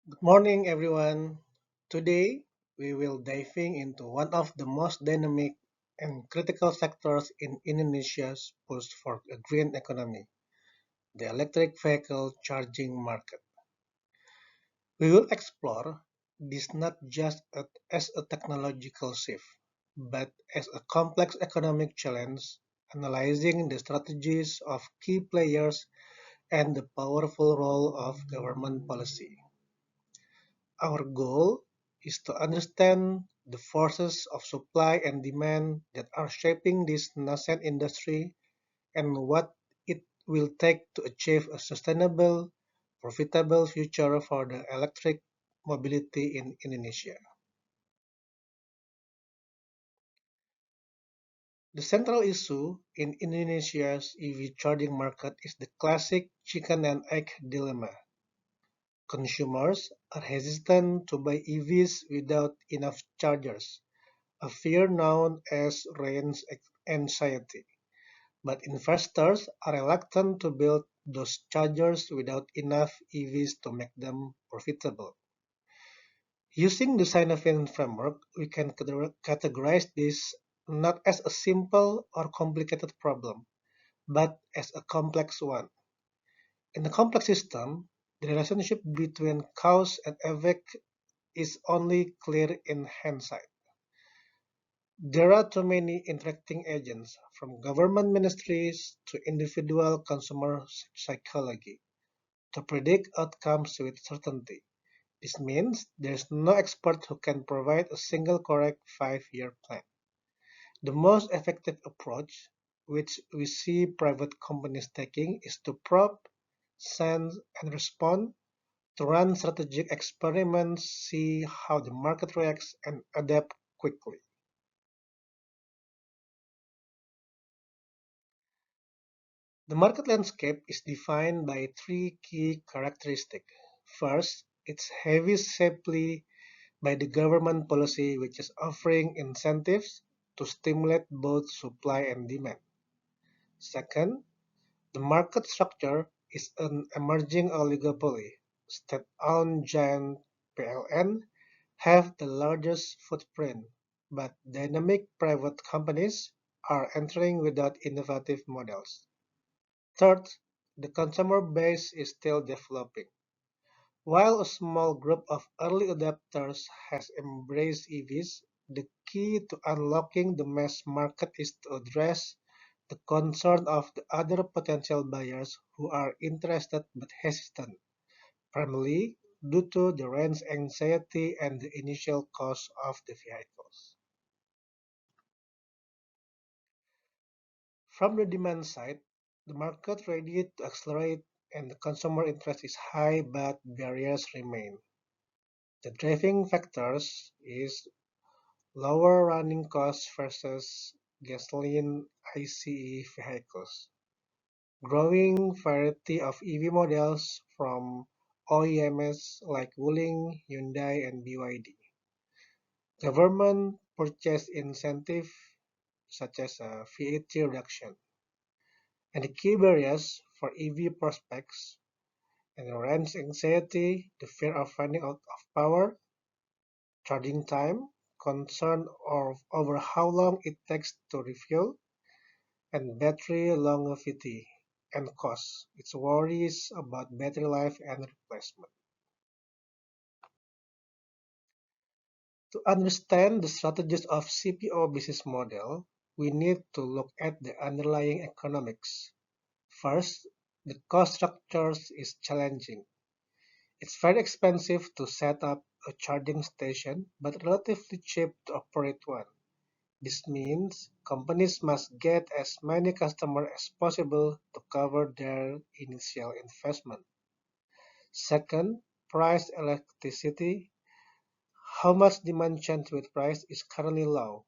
Good morning, everyone. Today, we will diving into one of the most dynamic and critical sectors in Indonesia's push for a green economy, the electric vehicle charging market. We will explore this not just as a technological shift, but as a complex economic challenge, analyzing the strategies of key players and the powerful role of government policy. Our goal is to understand the forces of supply and demand that are shaping this nascent industry and what it will take to achieve a sustainable, profitable future for the electric mobility in Indonesia. The central issue in Indonesia's EV charging market is the classic chicken and egg dilemma. Consumers are hesitant to buy EVs without enough chargers, a fear known as range anxiety, but investors are reluctant to build those chargers without enough EVs to make them profitable. Using the Sinophian framework, we can categorize this not as a simple or complicated problem, but as a complex one. In a complex system, the relationship between cause and effect is only clear in hindsight. There are too many interacting agents, from government ministries to individual consumer psychology, to predict outcomes with certainty. This means there is no expert who can provide a single correct 5-year plan. The most effective approach, which we see private companies taking, is to probe, sense, and respond, to run strategic experiments, see how the market reacts, and adapt quickly. The market landscape is defined by three key characteristics. First, it's heavily shaped by the government policy which is offering incentives to stimulate both supply and demand. Second, the market structure is an emerging oligopoly. State-owned giant PLN have the largest footprint, but dynamic private companies are entering without innovative models. Third, the consumer base is still developing. While a small group of early adopters has embraced EVs, the key to unlocking the mass market is to address the concern of the other potential buyers who are interested but hesitant, primarily due to the range anxiety and the initial cost of the vehicles. From the demand side, the market ready to accelerate and the consumer interest is high but barriers remain. The driving factors is lower running costs versus gasoline ICE vehicles, growing variety of EV models from OEMs like Wuling, Hyundai, and BYD, government purchase incentive such as VAT reduction, and the key barriers for EV prospects and range anxiety, the fear of running out of power, charging time, concern over how long it takes to refuel, and battery longevity and cost. It's worries about battery life and replacement. To understand the strategies of CPO business model, we need to look at the underlying economics. First, the cost structures is challenging. It's very expensive to set up a charging station, but relatively cheap to operate one. This means companies must get as many customers as possible to cover their initial investment. Second, price elasticity. How much demand change with price is currently low.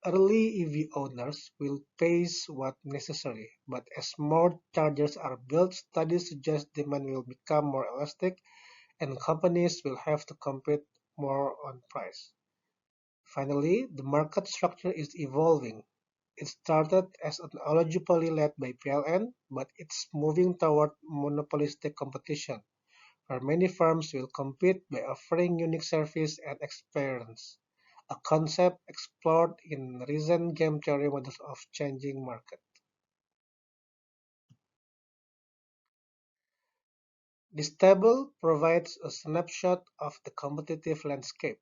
Early EV owners will pay what's necessary, but as more chargers are built, studies suggest demand will become more elastic and companies will have to compete more on price. Finally, the market structure is evolving. It started as an oligopoly led by PLN, but it's moving toward monopolistic competition, where many firms will compete by offering unique service and experience, a concept explored in recent game theory models of changing market. This table provides a snapshot of the competitive landscape.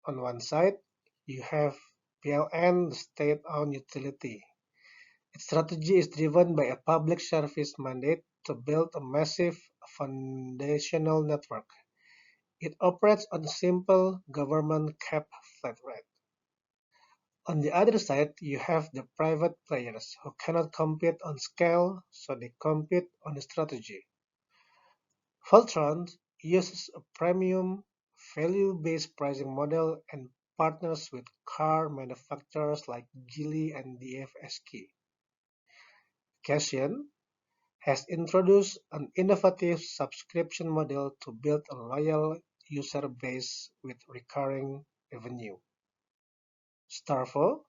On one side, you have PLN, the state-owned utility. Its strategy is driven by a public service mandate to build a massive foundational network. It operates on a simple government cap flat rate. On the other side, you have the private players who cannot compete on scale, so they compete on strategy. Voltron uses a premium, value-based pricing model and partners with car manufacturers like Geely and DFSK. Cassian has introduced an innovative subscription model to build a loyal user base with recurring revenue. Starfo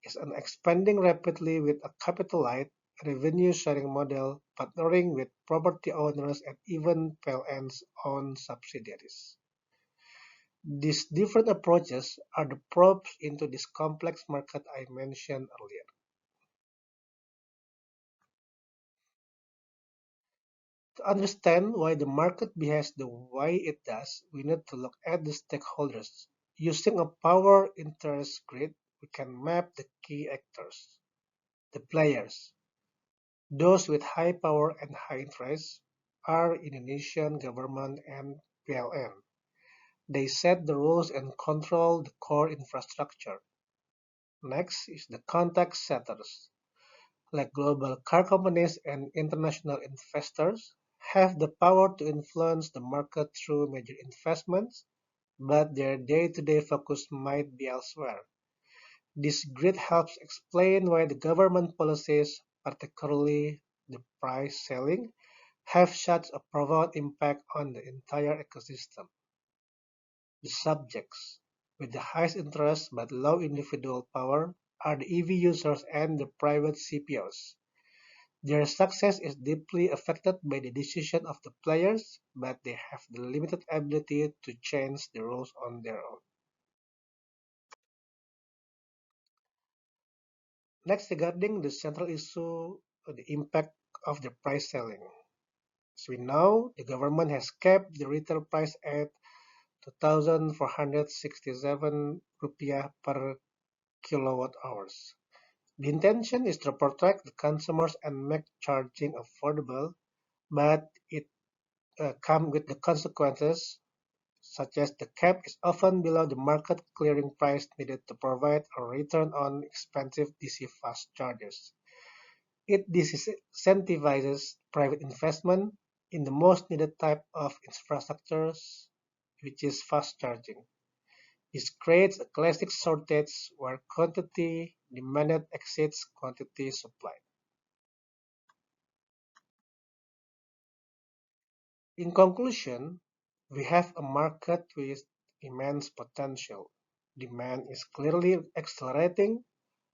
is expanding rapidly with a capital-light revenue-sharing model, partnering with property owners and even PLN's own subsidiaries. These different approaches are the probes into this complex market I mentioned earlier. To understand why the market behaves the way it does, we need to look at the stakeholders. Using a power interest grid, we can map the key actors, the players. Those with high power and high interest are Indonesian government and PLN. They set the rules and control the core infrastructure. Next is the context setters, like global car companies and international investors, have the power to influence the market through major investments, but their day-to-day focus might be elsewhere. This grid helps explain why the government policies, particularly the price ceiling, have such a profound impact on the entire ecosystem. The subjects with the highest interest but low individual power are the EV users and the private CPOs. Their success is deeply affected by the decision of the players, but they have the limited ability to change the rules on their own. Next, regarding the central issue, the impact of the price ceiling. As we know, the government has kept the retail price at 2,467 rupiah per kilowatt hours. The intention is to protect the consumers and make charging affordable, but it comes with the consequences, such as the cap is often below the market clearing price needed to provide a return on expensive DC fast chargers. It disincentivizes private investment in the most needed type of infrastructures, which is fast charging. This creates a classic shortage where quantity demanded exceeds quantity supplied. In conclusion, we have a market with immense potential. Demand is clearly accelerating.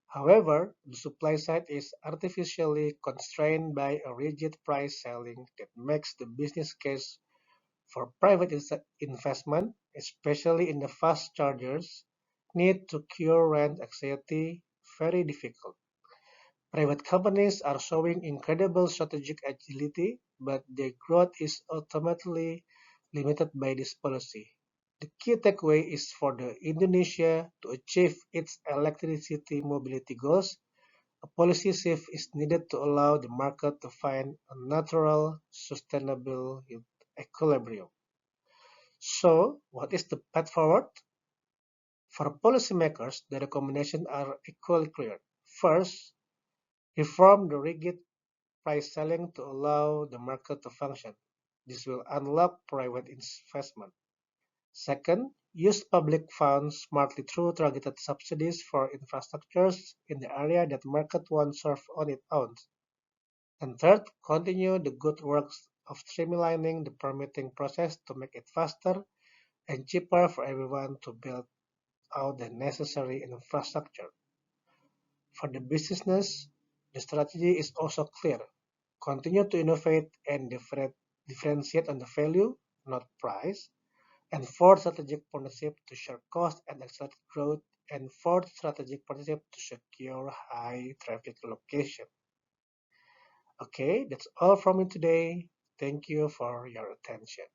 However, the supply side is artificially constrained by a rigid price ceiling that makes the business case for private investment, especially in the fast chargers, need to cure rent anxiety very difficult. Private companies are showing incredible strategic agility, but their growth is ultimately limited by this policy. The key takeaway is for the Indonesia to achieve its electricity mobility goals, a policy shift is needed to allow the market to find a natural, sustainable equilibrium. So, what is the path forward? For policymakers, the recommendations are equally clear. First, reform the rigid price ceiling to allow the market to function. This will unlock private investment. Second, use public funds smartly through targeted subsidies for infrastructures in the area that market won't serve on its own. And third, continue the good work of streamlining the permitting process to make it faster and cheaper for everyone to build out the necessary infrastructure. For the business, the strategy is also clear. Continue to innovate and differentiate on the value, not price. And fourth, strategic partnership to share cost and accelerate growth. And fourth, strategic partnership to secure high traffic location. Okay, that's all from me today. Thank you for your attention.